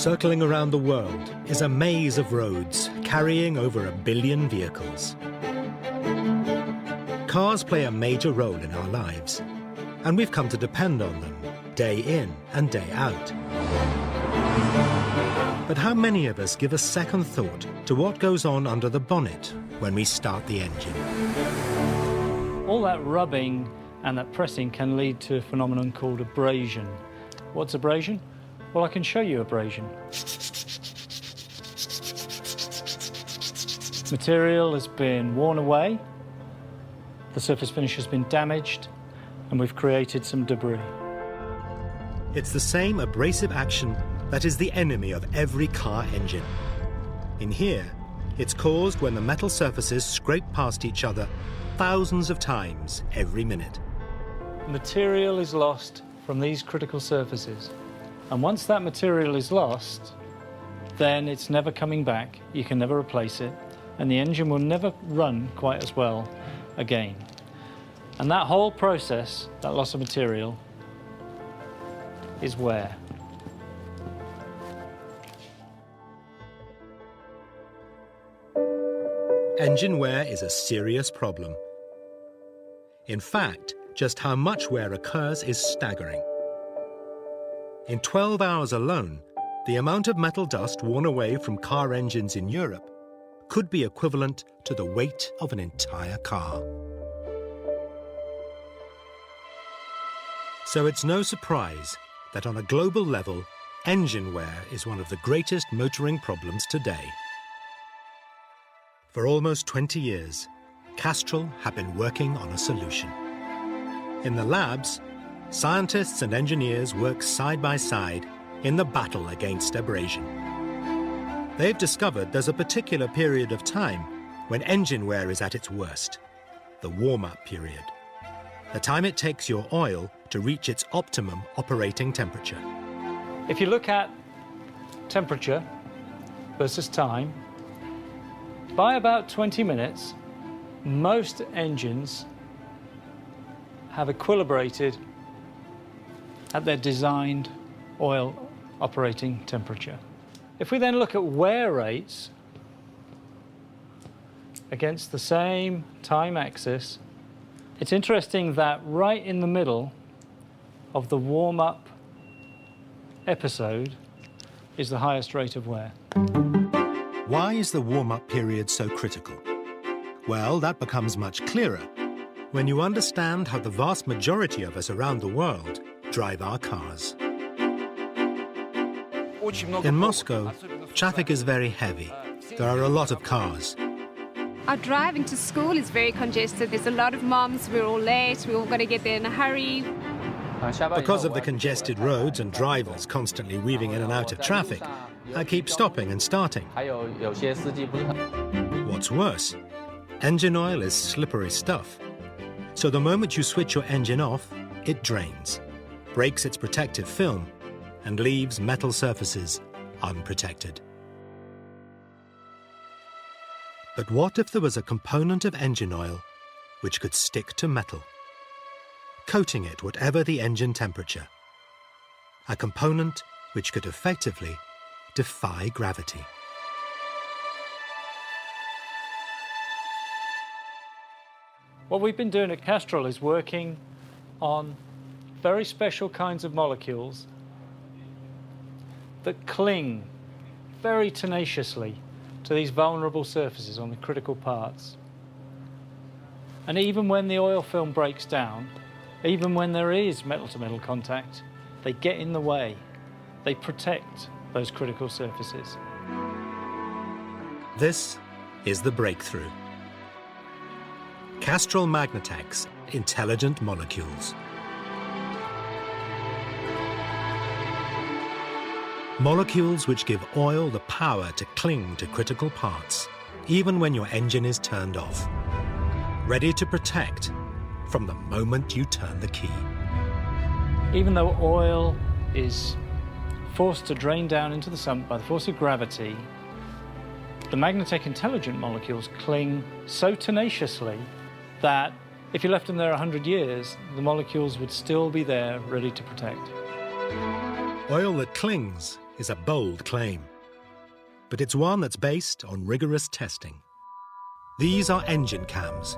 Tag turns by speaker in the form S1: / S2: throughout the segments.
S1: circling around the world is a maze of roads carrying over 1 billion vehicles. Cars play a major role in our lives, and we've come to depend on them day in and day out. But how many of us give a second thought to what goes on under the bonnet when we start the engine?
S2: All that rubbing and that pressing can lead to a phenomenon called abrasion. What's abrasion? Well, I can show you abrasion. Material has been worn away, the surface finish has been damaged, and we've created some debris.
S1: It's the same abrasive action that is the enemy of every car engine. In here, it's caused when the metal surfaces scrape past each other thousands of times every minute.
S2: Material is lost from these critical surfaces. And once that material is lost, then it's never coming back. You can never replace it. And the engine will never run quite as well again. And that whole process, that loss of material, is wear.
S1: Engine wear is a serious problem. In fact, just how much wear occurs is staggering. In 12 hours alone, the amount of metal dust worn away from car engines in Europe could be equivalent to the weight of an entire car. So it's no surprise that on a global level, engine wear is one of the greatest motoring problems today. For almost 20 years, Castrol have been working on a solution. In the labs, scientists and engineers work side by side in the battle against abrasion. They've discovered there's a particular period of time when engine wear is at its worst, the warm-up period, the time it takes your oil to reach its optimum operating temperature.
S2: If you look at temperature versus time, by about 20 minutes, most engines have equilibrated at their designed oil operating temperature. If we then look at wear rates against the same time axis, it's interesting that right in the middle of the warm-up episode is the highest rate of wear.
S1: Why is the warm-up period so critical? Well, that becomes much clearer when you understand how the vast majority of us around the world drive our cars. In Moscow, traffic is very heavy. There are a lot of cars.
S3: Our driving to school is very congested. There's a lot of moms, we're all late, we're all going to get there in a hurry.
S1: Because of the congested roads and drivers constantly weaving in and out of traffic, I keep stopping and starting. What's worse, engine oil is slippery stuff. So the moment you switch your engine off, it drains, breaks its protective film, and leaves metal surfaces unprotected. But what if there was a component of engine oil which could stick to metal, coating it whatever the engine temperature? A component which could effectively defy gravity.
S2: What we've been doing at Castrol is working on very special kinds of molecules that cling very tenaciously to these vulnerable surfaces on the critical parts. And even when the oil film breaks down, even when there is metal-to-metal contact, they get in the way. They protect those critical surfaces.
S1: This is the breakthrough. Castrol Magnatec's intelligent molecules. Molecules which give oil the power to cling to critical parts, even when your engine is turned off. Ready to protect from the moment you turn the key.
S2: Even though oil is forced to drain down into the sump by the force of gravity, the Magnatec intelligent molecules cling so tenaciously that if you left them there 100 years, the molecules would still be there ready to protect.
S1: Oil that clings is a bold claim, but it's one that's based on rigorous testing. These are engine cams.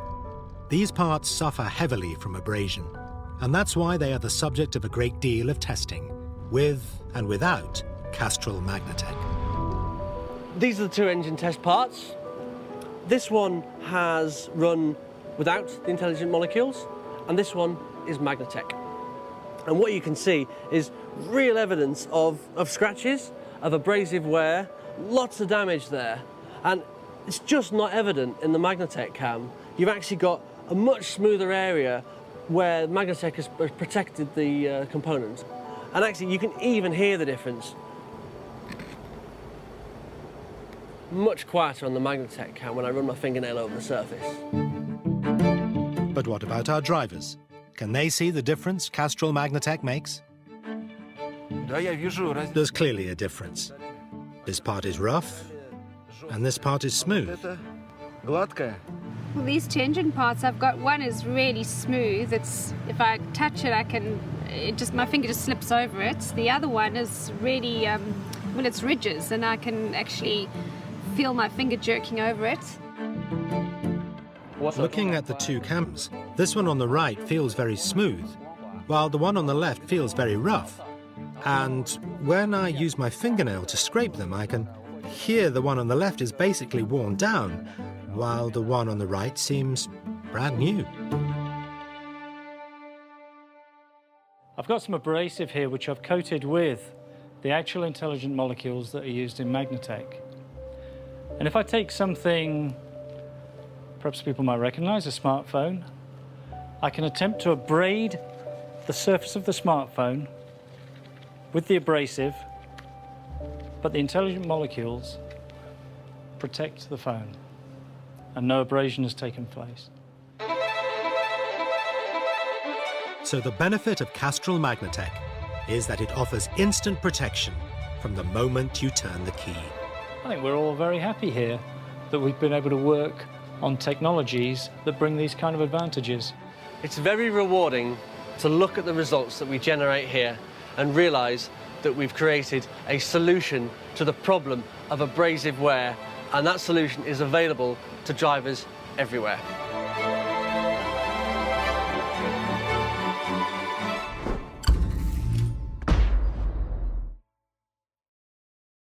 S1: These parts suffer heavily from abrasion, and that's why they are the subject of a great deal of testing, with and without Castrol Magnatec.
S4: These are the two engine test parts. This one has run without the intelligent molecules, and this one is Magnatec. And what you can see is real evidence of scratches, of abrasive wear, lots of damage there. And it's just not evident in the Magnatec cam. You've actually got a much smoother area where Magnatec has protected the components. And actually, you can even hear the difference. Much quieter on the Magnatec cam when I run my fingernail over the surface.
S1: But what about our drivers? Can they see the difference Castrol Magnatec makes? There's clearly a difference. This part is rough, and this part is smooth.
S3: Well, these two engine parts I've got, one is really smooth. It's, if I touch it, my finger just slips over it. The other one is really, well, it's ridges, and I can actually feel my finger jerking over it.
S1: Looking at the two cams, this one on the right feels very smooth, while the one on the left feels very rough. And when I use my fingernail to scrape them, I can hear the one on the left is basically worn down, while the one on the right seems brand new.
S2: I've got some abrasive here which I've coated with the actual intelligent molecules that are used in Magnatec. And if I take something perhaps people might recognize, a smartphone, I can attempt to abrade the surface of the smartphone with the abrasive, but the intelligent molecules protect the phone, and no abrasion has taken place.
S1: So the benefit of Castrol Magnatec is that it offers instant protection from the moment you turn the key.
S2: I think we're all very happy here that we've been able to work on technologies that bring these kind of advantages.
S4: It's very rewarding to look at the results that we generate here and realise that we've created a solution to the problem of abrasive wear, and that solution is available to drivers everywhere.